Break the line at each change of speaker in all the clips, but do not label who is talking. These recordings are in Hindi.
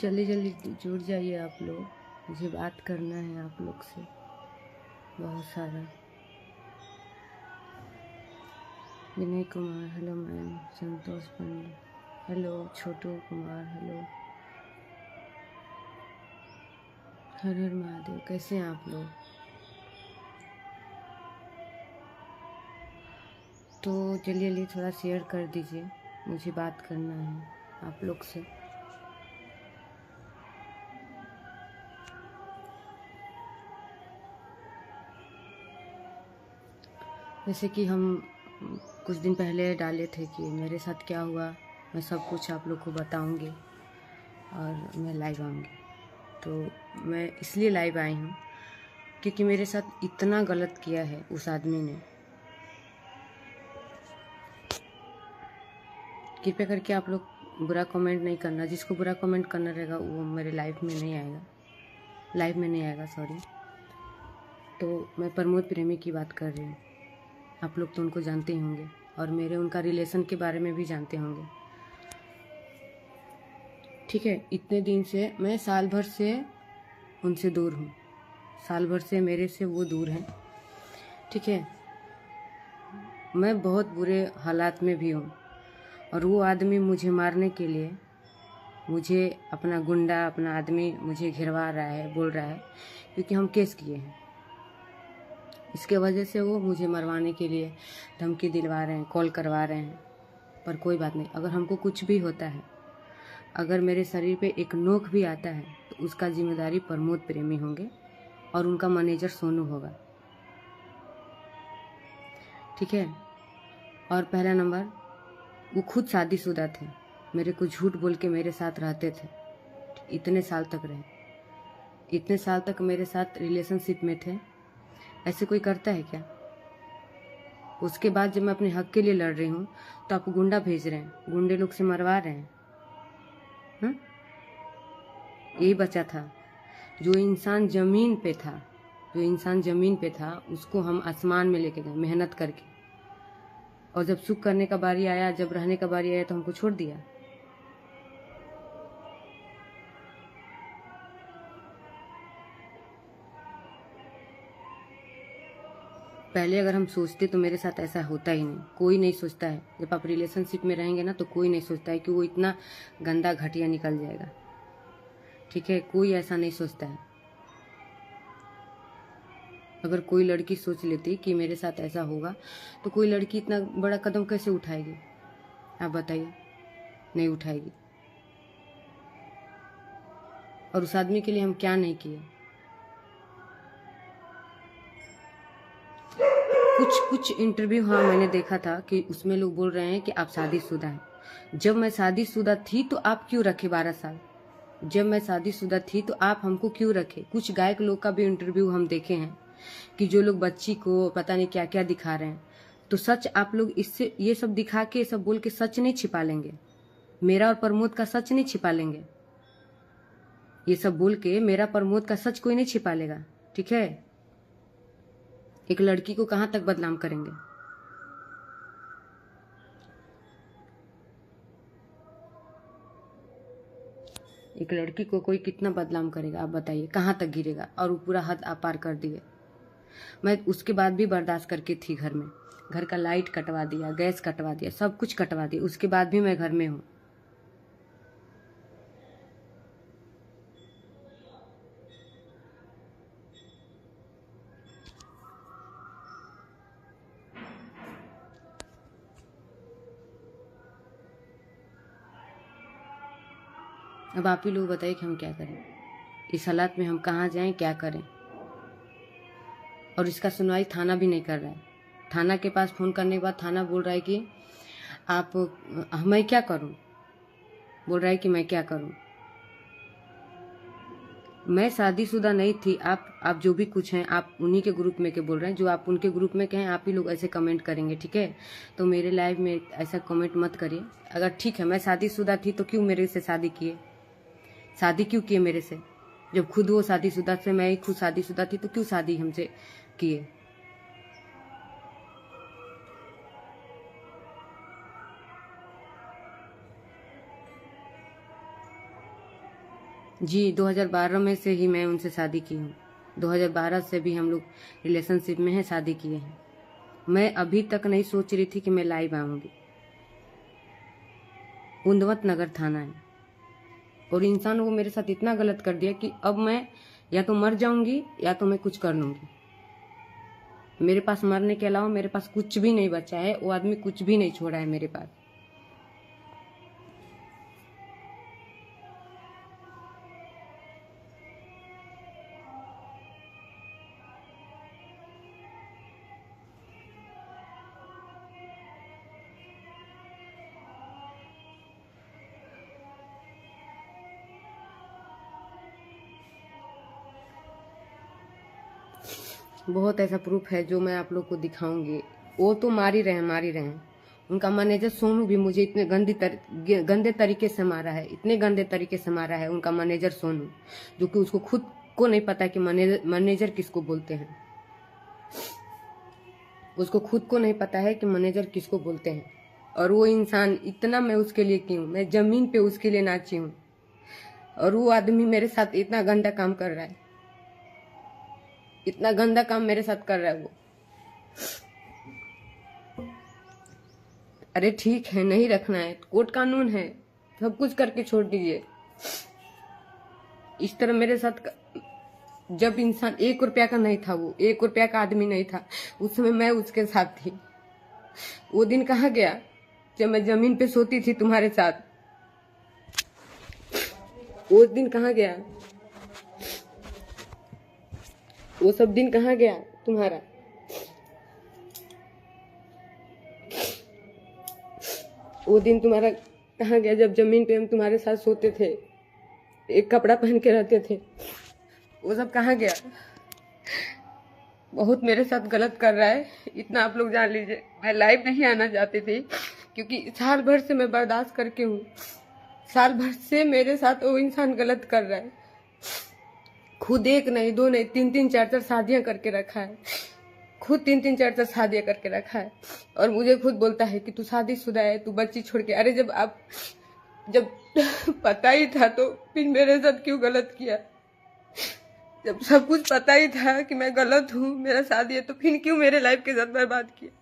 जल्दी जल्दी जुड़ जाइए आप लोग, मुझे बात करना है आप लोग से बहुत सारा। विनय कुमार हेलो मैम, संतोष पंडित हेलो, छोटू कुमार हेलो, हर हर महादेव। कैसे हैं आप लोग? तो जल्दी जल्दी थोड़ा शेयर कर दीजिए, मुझे बात करना है आप लोग से। जैसे कि हम कुछ दिन पहले डाले थे कि मेरे साथ क्या हुआ, मैं सब कुछ आप लोग को बताऊंगी और मैं लाइव आऊँगी। तो मैं इसलिए लाइव आई हूँ क्योंकि मेरे साथ इतना गलत किया है उस आदमी ने। कृपया करके आप लोग बुरा कमेंट नहीं करना, जिसको बुरा कमेंट करना रहेगा वो मेरे लाइव में नहीं आएगा, सॉरी। तो मैं प्रमोद प्रेमी की बात कर रही हूँ। आप लोग तो उनको जानते ही होंगे और मेरे उनका रिलेशन के बारे में भी जानते होंगे, ठीक है। इतने दिन से मैं साल भर से उनसे दूर हूँ, साल भर से मेरे से वो दूर हैं, ठीक है। मैं बहुत बुरे हालात में भी हूँ और वो आदमी मुझे मारने के लिए, मुझे अपना गुंडा, अपना आदमी मुझे घिरवा रहा है, बोल रहा है क्योंकि हम केस किए हैं। इसके वजह से वो मुझे मरवाने के लिए धमकी दिलवा रहे हैं, कॉल करवा रहे हैं। पर कोई बात नहीं, अगर हमको कुछ भी होता है, अगर मेरे शरीर पे एक नोक भी आता है तो उसका जिम्मेदारी प्रमोद प्रेमी होंगे और उनका मैनेजर सोनू होगा, ठीक है। और पहला नंबर, वो खुद शादीशुदा थे, मेरे को झूठ बोल के मेरे साथ रहते थे, इतने साल तक रहे, इतने साल तक मेरे साथ रिलेशनशिप में थे। ऐसे कोई करता है क्या? उसके बाद जब मैं अपने हक के लिए लड़ रही हूँ तो आप गुंडा भेज रहे हैं, गुंडे लोग से मरवा रहे हैं। यही बचा था, जो इंसान जमीन पे था उसको हम आसमान में लेके गए मेहनत करके, और जब सुख करने का बारी आया, जब रहने का बारी आया तो हमको छोड़ दिया। पहले अगर हम सोचते तो मेरे साथ ऐसा होता ही नहीं। कोई नहीं सोचता है, जब आप रिलेशनशिप में रहेंगे ना तो कोई नहीं सोचता है कि वो इतना गंदा घटिया निकल जाएगा, ठीक है। कोई ऐसा नहीं सोचता है। अगर कोई लड़की सोच लेती कि मेरे साथ ऐसा होगा तो कोई लड़की इतना बड़ा कदम कैसे उठाएगी? आप बताइए, नहीं उठाएगी। और उस आदमी के लिए हम क्या नहीं किए। कुछ इंटरव्यू हाँ मैंने देखा था कि उसमें लोग बोल रहे हैं कि आप शादीशुदा हैं। जब मैं शादीशुदा थी तो आप क्यों रखे 12 साल? जब मैं शादीशुदा थी तो आप हमको क्यों रखे? कुछ गायक लोग का भी इंटरव्यू हम देखे हैं कि जो लोग बच्ची को पता नहीं क्या क्या दिखा रहे हैं। तो सच आप लोग इससे ये सब दिखा के, सब बोल के सच नहीं छिपा लेंगे। मेरा और प्रमोद का सच नहीं छिपा लेंगे। ये सब बोल के मेरा प्रमोद का सच कोई नहीं छिपा लेगा, ठीक है। एक लड़की को कहां तक बदनाम करेंगे? एक लड़की को कोई कितना बदनाम करेगा? आप बताइए, कहाँ तक गिरेगा? और वो पूरा हद आप पार कर दिए। मैं उसके बाद भी बर्दाश्त करके थी घर में, घर का लाइट कटवा दिया, गैस कटवा दिया, सब कुछ कटवा दिया, उसके बाद भी मैं घर में हूँ। अब आप ही लोग बताइए कि हम क्या करें, इस हालात में हम कहाँ जाएं, क्या करें। और इसका सुनवाई थाना भी नहीं कर रहा है। थाना के पास फोन करने के बाद थाना बोल रहा है कि आप, मैं क्या करूं? बोल रहा है कि मैं क्या करूं? मैं शादीशुदा नहीं थी। आप जो भी कुछ हैं आप उन्हीं के ग्रुप में के बोल रहे हैं, जो आप उनके ग्रुप में कहें आप ही लोग ऐसे कमेंट करेंगे, ठीक है। तो मेरे लाइव में ऐसा कमेंट मत करिए। अगर ठीक है मैं शादीशुदा थी तो क्यों मेरे से शादी किए? शादी क्यों किए मेरे से? जब खुद वो शादीशुदा थे, मैं खुद शादीशुदा थी, तो क्यों शादी हमसे किए? जी 2012 में से ही मैं उनसे शादी की हूँ। 2012 से भी हम लोग रिलेशनशिप में हैं, शादी किए हैं। मैं अभी तक नहीं सोच रही थी कि मैं लाइव आऊँगी। उंदवत नगर थाना है, और इंसान वो मेरे साथ इतना गलत कर दिया कि अब मैं या तो मर जाऊंगी या तो मैं कुछ कर लूंगी। मेरे पास मरने के अलावा मेरे पास कुछ भी नहीं बचा है। वो आदमी कुछ भी नहीं छोड़ा है मेरे पास। बहुत ऐसा प्रूफ है जो मैं आप लोग को दिखाऊंगी। वो तो मार ही रहे हैं। उनका मैनेजर सोनू भी मुझे इतने गंदे तरीके से मारा है, इतने गंदे तरीके से मारा है उनका मैनेजर सोनू, जो कि उसको खुद को नहीं पता कि मैनेजर किसको बोलते हैं। उसको खुद को नहीं पता है कि मैनेजर किसको बोलते हैं। और वो इंसान इतना, मैं उसके लिए की हूँ, मैं जमीन पे उसके लिए नाची हूँ, और वो आदमी मेरे साथ इतना गंदा काम कर रहा है, इतना गंदा काम मेरे साथ कर रहा है वो। अरे ठीक है, नहीं रखना है, कोर्ट कानून है, सब कुछ करके छोड़ दीजिए। इस तरह मेरे साथ जब इंसान 1 रुपया का नहीं था, वो 1 रुपया का आदमी नहीं था, उस समय मैं उसके साथ थी। वो दिन कहाँ गया जब मैं जमीन पे सोती थी तुम्हारे साथ? वो दिन कहाँ गया? वो सब दिन कहाँ गया तुम्हारा? वो दिन तुम्हारा कहाँ गया जब जमीन पे हम तुम्हारे साथ सोते थे, एक कपड़ा पहन के रहते थे? वो सब कहाँ गया? बहुत मेरे साथ गलत कर रहा है, इतना आप लोग जान लीजिए। मैं लाइव नहीं आना चाहती थी, क्योंकि साल भर से मैं बर्दाश्त करके हूँ। साल भर से मेरे साथ वो इंसान गलत कर रहा है। खुद 1 नहीं 2 नहीं 3-3 4-4 शादियां करके रखा है। खुद 3-3 4-4 शादियां करके रखा है, और मुझे खुद बोलता है कि तू शादीशुदा है, तू बच्ची छोड़ के। अरे जब पता ही था तो फिर मेरे साथ क्यों गलत किया? जब सब कुछ पता ही था कि मैं गलत हूँ, मेरा शादी है, तो फिर क्यों मेरे लाइफ के साथ बर्बाद किया?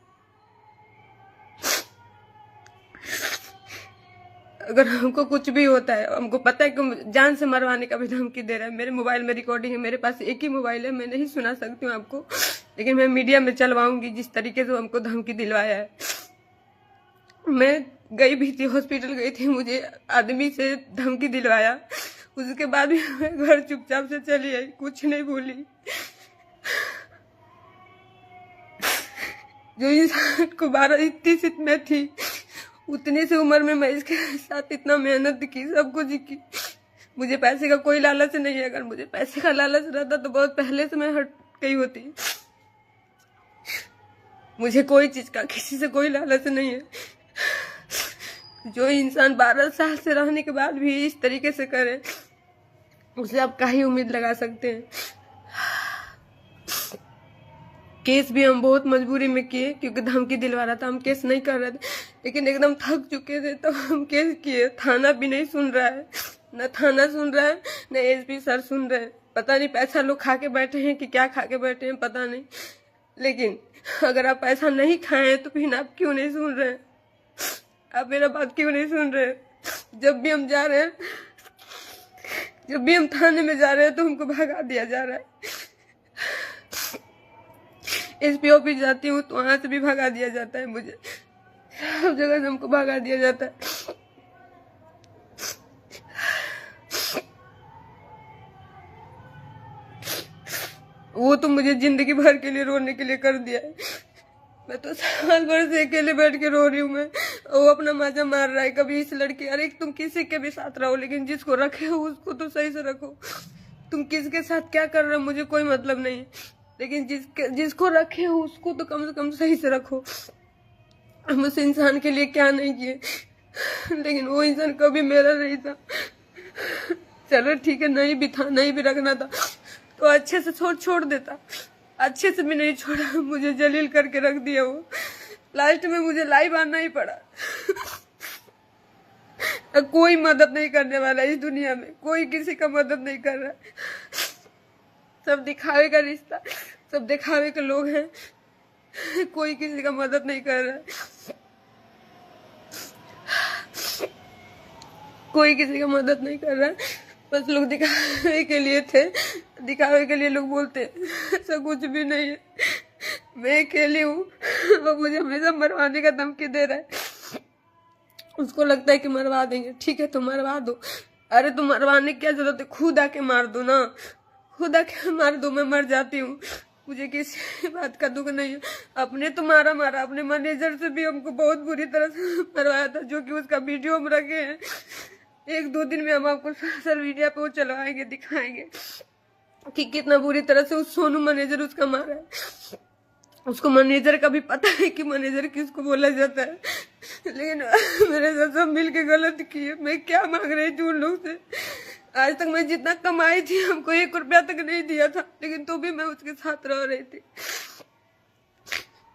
अगर हमको कुछ भी होता है, हमको पता है कि जान से मरवाने का भी धमकी दे रहा है। मेरे मोबाइल में रिकॉर्डिंग है, मेरे पास एक ही मोबाइल है, मैं नहीं सुना सकती हूँ आपको, लेकिन मैं मीडिया में चलवाऊंगी जिस तरीके से हमको धमकी दिलवाया है। मैं गई भी थी, हॉस्पिटल गई थी, मुझे आदमी से धमकी दिलवाया, उसके बाद भी मैं घर चुपचाप से चली आई, कुछ नहीं बोली। जो इंसान को 12-30 में थी, उतनी सी उम्र में मैं इसके साथ इतना मेहनत की, सब कुछ की। मुझे पैसे का कोई लालच नहीं है। अगर मुझे पैसे का लालच रहता तो बहुत पहले से मैं हट गई होती। मुझे कोई चीज का, किसी से कोई लालच नहीं है। जो इंसान 12 साल से रहने के बाद भी इस तरीके से करे, उसे आप क्या ही उम्मीद लगा सकते हैं? केस भी हम बहुत मजबूरी में किए, क्योंकि धमकी दिलवा रहा था। हम केस नहीं कर रहे थे, लेकिन एकदम थक चुके थे तो हम केस किए। थाना भी नहीं सुन रहा है, न थाना सुन रहा है, न एसपी सर सुन रहे हैं। पता नहीं पैसा लोग खा के बैठे हैं कि क्या खा के बैठे हैं, पता नहीं। लेकिन अगर आप पैसा नहीं खाए हैं तो फिर आप क्यों नहीं सुन रहे हैं? आप मेरा बात क्यों नहीं सुन रहे हैं? जब भी हम जा रहे हैं, जब भी हम थाने में जा रहे हैं तो हमको भगा दिया जा रहा है। एसपी ऑफिस जाती हूँ तो वहां से भी भगा दिया जाता है मुझे, सब जगह से हमको भगा दिया जाता है। वो तो मुझे जिंदगी भर के लिए रोने के लिए कर दिया है। मैं तो साल भर से अकेले बैठ के रो रही हूँ। मैं, वो अपना मजा मार रहा है। कभी इस लड़की, अरे तुम किसी के भी साथ रहो, लेकिन जिसको रखे हो उसको तो सही से रखो। तुम किसके साथ क्या कर रहे हो मुझे कोई मतलब नहीं है, लेकिन जिसको रखे हो उसको तो कम से कम सही से रखो। हम उस इंसान के लिए क्या नहीं किए, लेकिन वो इंसान कभी मेरा नहीं था। चलो ठीक है, नहीं भी था, नहीं भी रखना था तो अच्छे से छोड़ देता। अच्छे से भी नहीं छोड़ा, मुझे जलील करके रख दिया वो। लास्ट में मुझे लाइव आना ही पड़ा।
कोई मदद नहीं करने वाला इस दुनिया में, कोई किसी का मदद नहीं कर रहा। सब दिखावे का रिश्ता, सब दिखावे के लोग हैं, कोई किसी का मदद नहीं कर रहा है, कोई किसी का मदद नहीं कर रहा है। बस लोग दिखावे के लिए थे, दिखावे के लिए लोग बोलते, ऐसा कुछ भी नहीं है। मैं अकेली हूँ, वो मुझे हमेशा मरवाने का धमकी दे रहा है। उसको लगता है कि मरवा देंगे, ठीक है तो मरवा दो। अरे तो मरवाने की क्या जरूरत है, खुद आके मार दो ना, खुद आके मार दो, मैं मर जाती हूँ, मुझे किसी बात का दुख नहीं है। अपने तो मारा, अपने मैनेजर से भी हमको बहुत बुरी तरह से मरवाया था, जो कि उसका वीडियो हम रखे हैं। 1-2 दिन में हम आपको सोशल मीडिया पे वो चलवाएंगे, दिखाएंगे कि कितना बुरी तरह से उस सोनू मैनेजर उसका मारा है। उसको मैनेजर का भी पता है कि मैनेजर किसको बोला जाता है, लेकिन मेरे साथ सब मिल के गलत किए। मैं क्या मांग रही थी उन लोग से, आज तक मैं जितना कमाई थी हमको 1 रुपया तक नहीं दिया था, लेकिन तो भी मैं उसके साथ रह रही थी,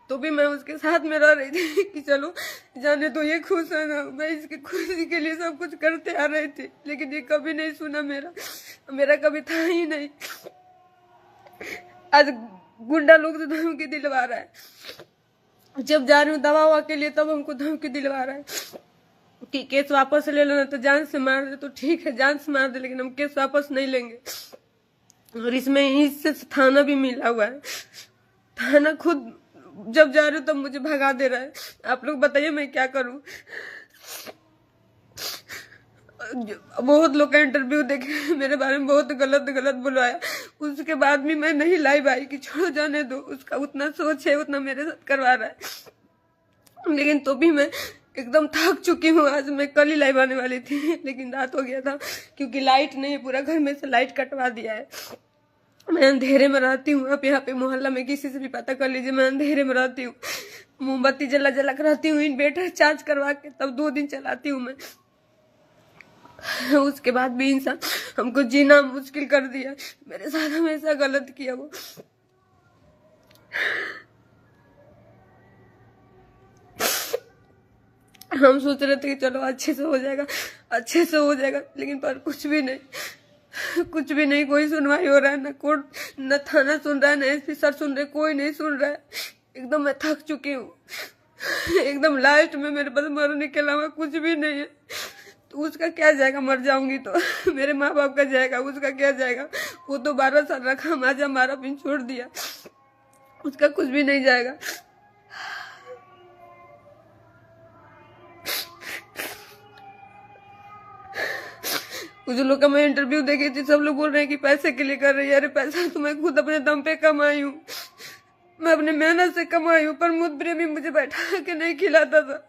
तो भी मैं उसके साथ में रह रही थी कि चलो जाने तो ये खुश है ना। मैं इसकी खुशी के लिए सब कुछ करते आ रही थी, लेकिन ये कभी नहीं सुना, मेरा कभी था ही नहीं। आज गुंडा लोग तो धमकी दिलवा रहा है, जब जा रही हूँ दवा के लिए तब हमको धमकी दिलवा रहा है कि केस वापस ले लो ना तो जान से मार दे। तो ठीक है जान से मार दे, लेकिन हम केस वापस नहीं लेंगे। और इससे थाना भी मिला हुआ है, थाना खुद जब जा रही हूँ तब मुझे भगा दे रहा है। आप लोग बताइए मैं क्या करूँ। बहुत लोग का इंटरव्यू देखे, मेरे बारे में बहुत गलत बुलवाया, उसके बाद भी मैं नहीं लाइव आई कि छोड़ो जाने दो, उसका उतना सोच है उतना मेरे साथ करवा रहा है। लेकिन तो भी मैं एकदम थक चुकी हूँ। आज मैं कल ही लाइव आने वाली थी, लेकिन रात हो गया था क्योंकि लाइट नहीं, पूरा घर में से लाइट कटवा दिया है। मैं अंधेरे में रहती हूँ, आप यहाँ पे मोहल्ला में किसी से भी पता कर लीजिए, मैं अंधेरे में रहती हूँ, मोमबत्ती जला कर रहती हूँ, इन्वर्टर चार्ज करवा के तब 2 दिन चलाती हूँ मैं। उसके बाद भी इंसान हमको जीना मुश्किल कर दिया, मेरे साथ हमेशा गलत किया वो। हम सोच रहे थे कि चलो अच्छे से हो जाएगा, अच्छे से हो जाएगा, लेकिन पर कुछ भी नहीं, कोई सुनवाई हो रहा है, न कोर्ट न थाना सुन रहा है, न एसपी सर सुन रहे, कोई नहीं सुन रहा है। एकदम मैं थक चुकी हूँ, एकदम लास्ट में मेरे पास मरने के अलावा कुछ भी नहीं है। तो उसका क्या जाएगा, मर जाऊंगी तो मेरे माँ बाप का जाएगा, उसका क्या जाएगा। वो तो 12 साल रखा, माजा मारा पिन छोड़ दिया, उसका कुछ भी नहीं जाएगा। कुछ लोग का मैं इंटरव्यू देखी थी, सब लोग बोल रहे हैं कि पैसे के लिए कर रही है। अरे पैसा तो मैं खुद अपने दम पे कमाई हूँ, मैं अपने मेहनत से कमाई हूँ। पर मुझ प्रेमी मुझे बैठा के नहीं खिलाता था,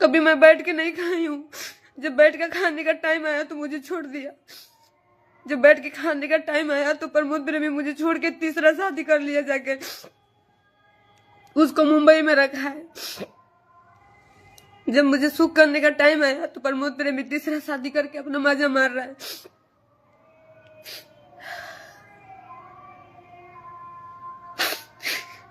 कभी मैं बैठ के नहीं खाई हूँ। जब बैठ के खाने का टाइम आया तो मुझे छोड़ दिया, जब बैठ के खाने का टाइम आया तो प्रमोद प्रेमी मुझे छोड़ के तीसरा शादी कर लिया जाके, उसको मुंबई में रखा है। जब मुझे सुख करने का टाइम आया तो प्रमोद प्रेमी तीसरा शादी करके अपना मजा मार रहा है।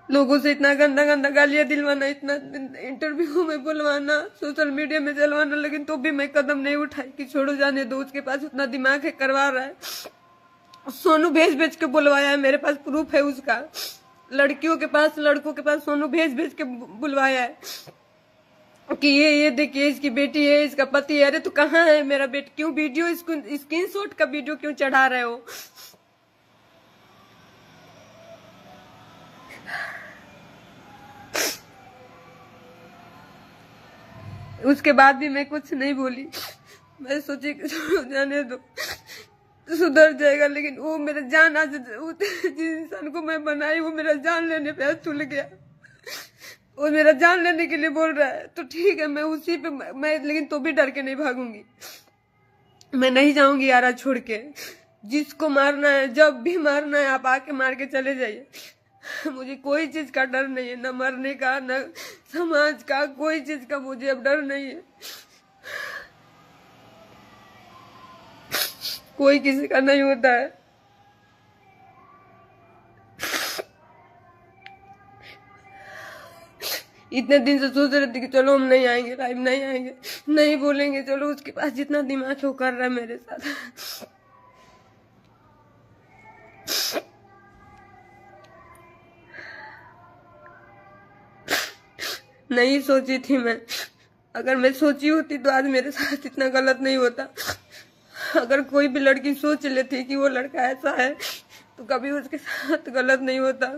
लोगों से इतना गंदा गालियां दिलवाना, इतना इंटरव्यू में बुलवाना, सोशल मीडिया में चलवाना, लेकिन तो भी मैं कदम नहीं उठाई कि छोड़ो जाने दो। उसके पास उतना दिमाग है, करवा रहा है। सोनू भेज के बुलवाया है, मेरे पास प्रूफ है उसका। लड़कियों के पास, लड़कों के पास सोनू भेज के बुलवाया है कि ये देखिए इसकी बेटी है, इसका पति है। अरे तो कहाँ है मेरा बेटी, क्यों वीडियो इसको स्क्रीनशॉट का वीडियो क्यों चढ़ा रहे हो। उसके बाद भी मैं कुछ नहीं बोली, मैं सोची कि जाने दो सुधर जाएगा। लेकिन वो मेरा जान, आज जिस इंसान को मैं बनाई वो मेरा जान लेने पे तुल गया, वो मेरा जान लेने के लिए बोल रहा है। तो ठीक है मैं उसी पे मैं लेकिन तो भी डर के नहीं भागूंगी, मैं नहीं जाऊंगी यारा छोड़ के। जिसको मारना है, जब भी मारना है आप आके मार के चले जाइए, मुझे कोई चीज का डर नहीं है, न मरने का न समाज का, कोई चीज का मुझे अब डर नहीं है। कोई किसी का नहीं होता है। इतने दिन से सोच रहे थे कि चलो हम नहीं आएंगे, लाइव नहीं आएंगे, नहीं बोलेंगे, चलो उसके पास जितना दिमाग है वो कर रहा है मेरे साथ। नहीं सोची थी मैं, अगर मैं सोची होती तो आज मेरे साथ इतना गलत नहीं होता। अगर कोई भी लड़की सोच लेती कि वो लड़का ऐसा है तो कभी उसके साथ गलत नहीं होता।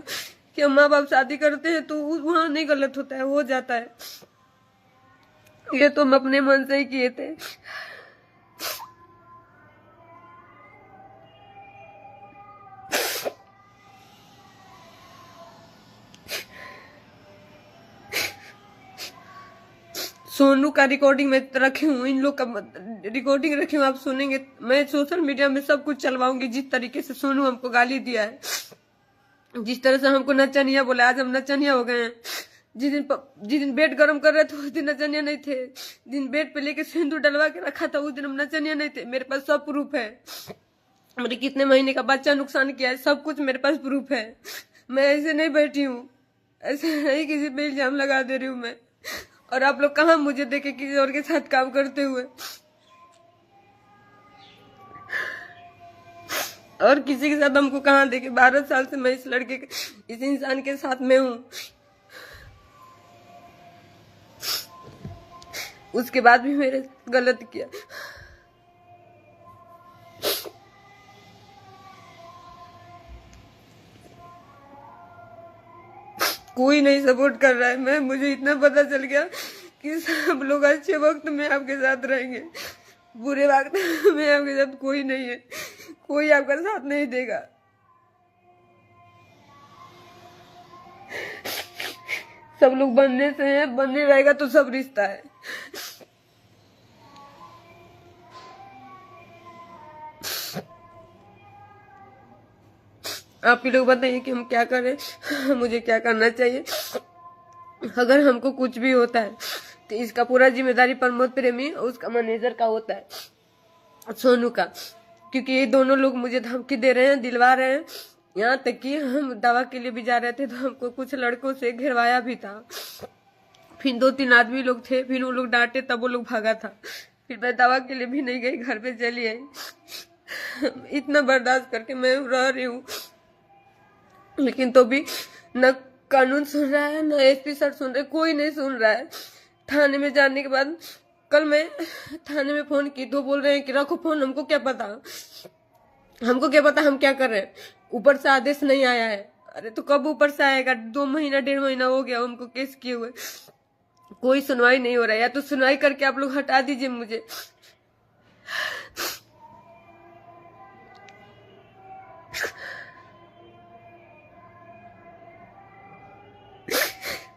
कि माँ बाप शादी करते हैं तो वहां नहीं गलत होता है, हो जाता है। ये तो हम अपने मन से ही किए थे। सोनू का रिकॉर्डिंग में रखी हूँ, इन लोग का रिकॉर्डिंग रखी हूँ, आप सुनेंगे। मैं सोशल मीडिया में सब कुछ चलवाऊंगी। जिस तरीके से सोनू हमको गाली दिया है, जिस तरह से हमको नचनिया बोला, आज हम नचनिया हो गए हैं। जिस दिन बेड गरम कर रहे थे उस दिन नचनिया नहीं थे। दिन बेड पे लेके सिंदूर डलवा के रखा था उस दिन हम नचनिया नहीं थे। मेरे पास सब प्रूफ है। मेरे कितने महीने का बच्चा नुकसान किया है, सब कुछ मेरे पास प्रूफ है। मैं ऐसे नहीं बैठी हूँ, ऐसे नहीं किसी पे इल्जाम लगा दे रही हूँ मैं। और आप लोग कहाँ मुझे देखे किसी और के साथ काम करते हुए, और किसी के साथ हमको कहाँ देखे। 12 साल से मैं इस लड़के के, इस इंसान के साथ में हूँ, उसके बाद भी मेरे गलत किया। कोई नहीं सपोर्ट कर रहा है। मुझे इतना पता चल गया कि सब लोग अच्छे वक्त में आपके साथ रहेंगे, बुरे वक्त में आपके साथ कोई नहीं है, कोई आपका साथ नहीं देगा। सब लोग बनने से हैं, बनने रहेगा तो सब रिश्ता है। आप ही लोग बताइए कि हम क्या करें, मुझे क्या करना चाहिए। अगर हमको कुछ भी होता है तो इसका पूरा जिम्मेदारी प्रमोद प्रेमी और उसका मैनेजर का होता है, सोनू का। क्योंकि ये दोनों लोग मुझे धमकी दे रहे हैं, दिलवा रहे हैं। यहाँ तक कि हम दवा के लिए भी जा रहे थे तो हमको कुछ लड़कों से घेरवाया भी था। फिर 2-3 आदमी लोग थे, फिर वो लोग डांटे तब वो लोग भागा था। फिर मैं दवा के लिए भी नहीं गई, घर पे चली आई। इतना बर्दाश्त करके मैं रह रही हूँ, लेकिन तो भी न कानून सुन रहा है, न एसपी सर सुन रहे, कोई नहीं सुन रहा है। थाने में जाने के बाद कल मैं थाने में फोन की तो बोल रहे हैं कि रखो फोन, हमको क्या पता, हमको क्या पता हम क्या कर रहे हैं, ऊपर से आदेश नहीं आया है। अरे तो कब ऊपर से आएगा? 2 महीना 1.5 महीना हो गया हमको केस किए हुए, कोई सुनवाई नहीं हो रहा है। या तो सुनवाई करके आप लोग हटा दीजिए मुझे।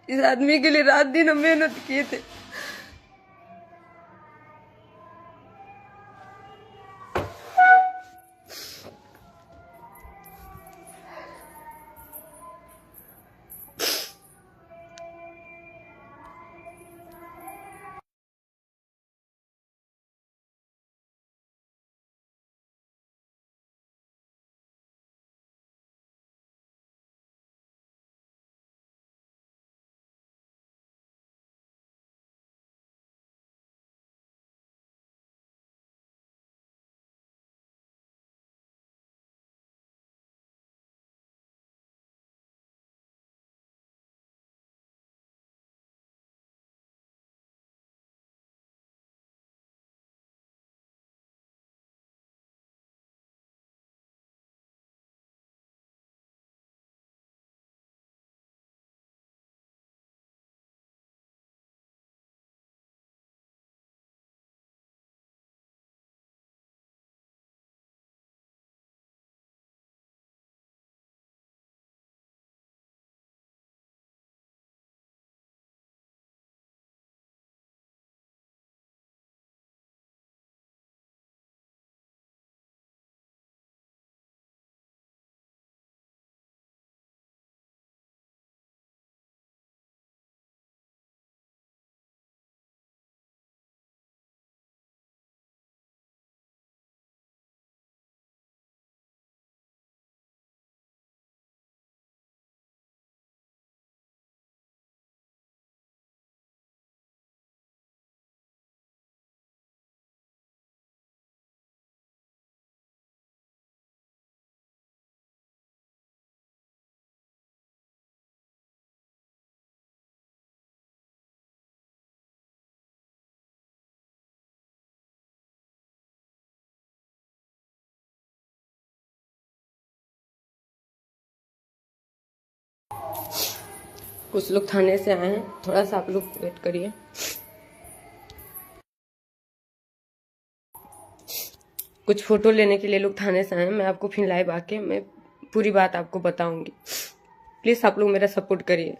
इस आदमी के लिए रात दिन हम मेहनत किए थे।
कुछ लोग थाने से आए हैं, थोड़ा सा आप लोग वेट करिए। कुछ फोटो लेने के लिए लोग थाने से आए हैं, मैं आपको फिर लाइव आके मैं पूरी बात आपको बताऊंगी। प्लीज आप लोग मेरा सपोर्ट करिए।